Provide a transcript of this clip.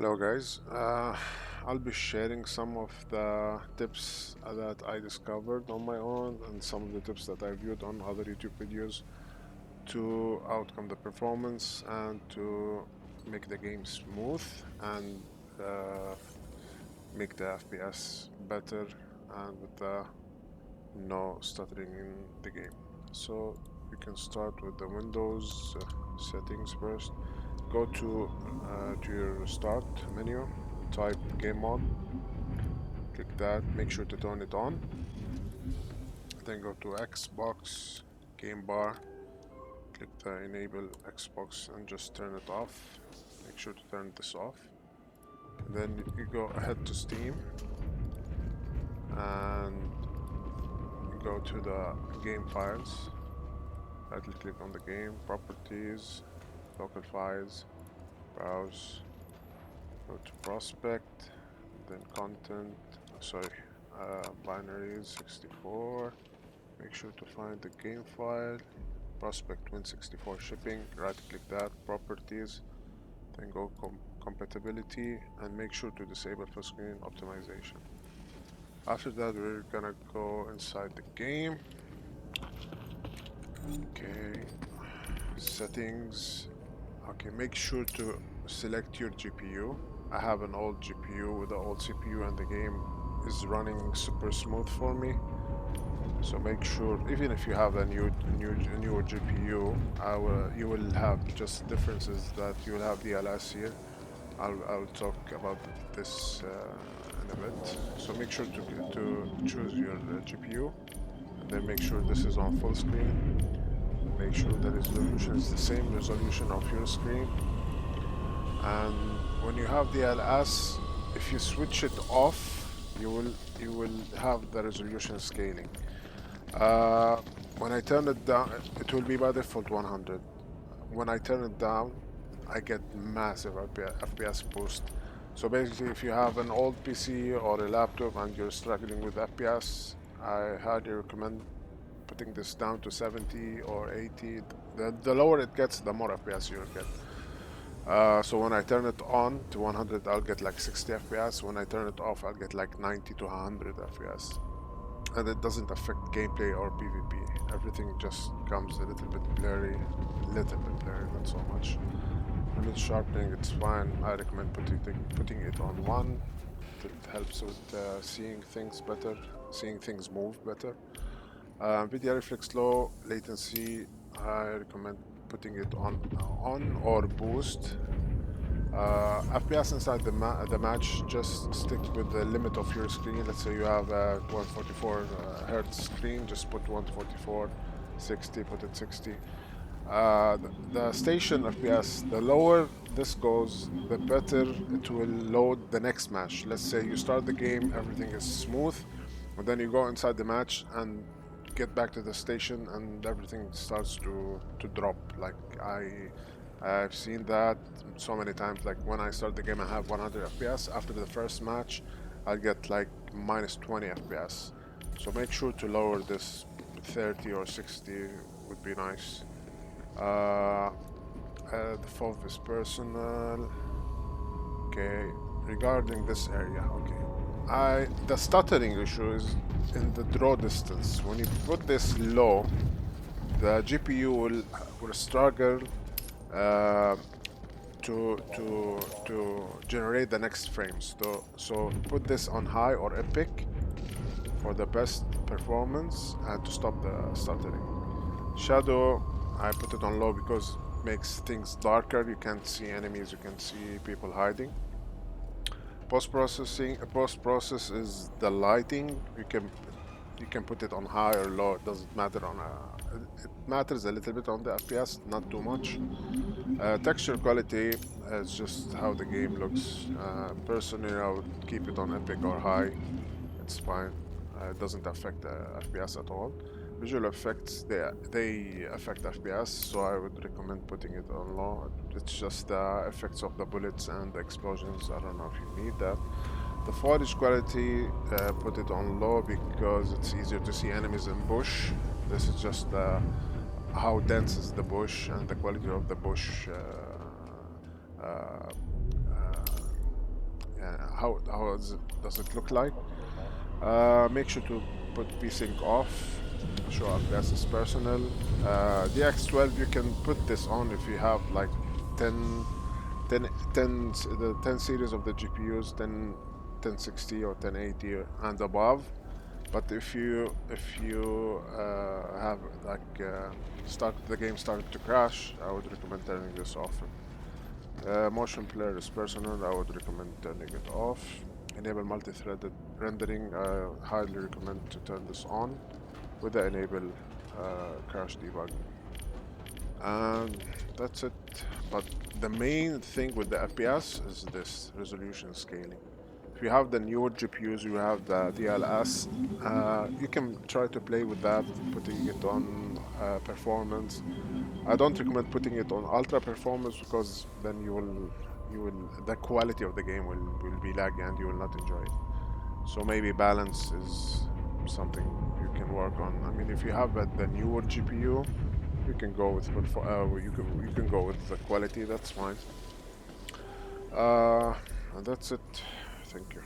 Hello guys, I'll be sharing some of the tips that I discovered on my own and some of the tips that I viewed on other YouTube videos to outcome the performance and to make the game smooth and uh, make the FPS better and with the no stuttering in the game. So we can start with the Windows settings first. Go to your start menu, type game mode, click that, make sure to turn it on, then go to Xbox game bar, click the enable Xbox and just turn it off. Make sure to turn this off. And then you go ahead to Steam and go to the game files. Right click on the game, properties, local files, browse, go to prospect, then content, sorry, binaries 64. Make sure to find the game file, prospect Win64 shipping, right click that, properties, then go compatibility and make sure to disable full screen optimization. After that, we're gonna go inside the game. Okay, settings. Okay, make sure to select your GPU. I have an old GPU with the old CPU and the game is running super smooth for me. So make sure, even if you have a newer GPU, you will have just differences that you will have DLS here. I'll talk about this in a bit. So make sure to choose your GPU, and then make sure this is on full screen. Make sure the resolution is the same resolution of your screen. And when you have DLS, if you switch it off, you will have the resolution scaling. Uh, when I turn it down, it will be by default 100. When I turn it down, I get massive FPS boost. So basically, if you have an old PC or a laptop and you're struggling with FPS, I highly recommend putting this down to 70 or 80. The lower it gets, the more FPS you'll get. So when I turn it on to 100, I'll get like 60 FPS. When I turn it off, I'll get like 90 to 100 FPS. And it doesn't affect gameplay or PvP. Everything just comes a little bit blurry, not so much. Image sharpening, it's fine. I recommend putting it on 1. It helps with seeing things better, seeing things move better. Video reflex low latency, I recommend putting it on or boost. FPS inside the match, just stick with the limit of your screen. Let's say you have a 144 hertz screen, just put 144, 60, put it 60. The station FPS, the lower this goes, the better it will load the next match. Let's say you start the game, everything is smooth, and then you go inside the match and get back to the station and everything starts to drop. Like I've seen that so many times. Like when I start the game, I have 100 FPS. After the first match, I'll get like minus 20 FPS. So make sure to lower this 30 or 60 would be nice. Uh, the fourth is personal. Okay, regarding this area, okay. The stuttering issue is in the draw distance. When you put this low, the GPU will struggle uh, to generate the next frames. So put this on high or epic for the best performance and to stop the stuttering. Shadow, I put it on low because it makes things darker. You can't see enemies, you can see people hiding. Post-process is the lighting. You can put it on high or low. It doesn't matter it matters a little bit on the FPS, not too much. Texture quality is just how the game looks. Personally, I would keep it on epic or high. It's fine. It doesn't affect the FPS at all. Visual effects, they affect FPS, so I would recommend putting it on low. It's just the effects of the bullets and the explosions. I don't know if you need that. The foliage quality, put it on low because it's easier to see enemies in bush. This is just how dense is the bush and the quality of the bush uh, how does it look like. Make sure to put vsync off, show FPS is personal. DX12, you can put this on if you have like 10 the 10 series of the GPUs, 1060 or 1080 and above. But if you have like the game started to crash, I would recommend turning this off. Motion blur is personal, I would recommend turning it off. Enable multi-threaded rendering, I highly recommend to turn this on with the enable crash debug. And that's it. But the main thing with the FPS is this resolution scaling. If you have the newer GPUs, you have the DLS, you can try to play with that, putting it on performance. I don't recommend putting it on ultra performance because then the quality of the game will be laggy and you will not enjoy it. So maybe balance is something you can work on. I mean, if you have the newer GPU, you can go with you can go with the quality. That's fine. And that's it. Thank you.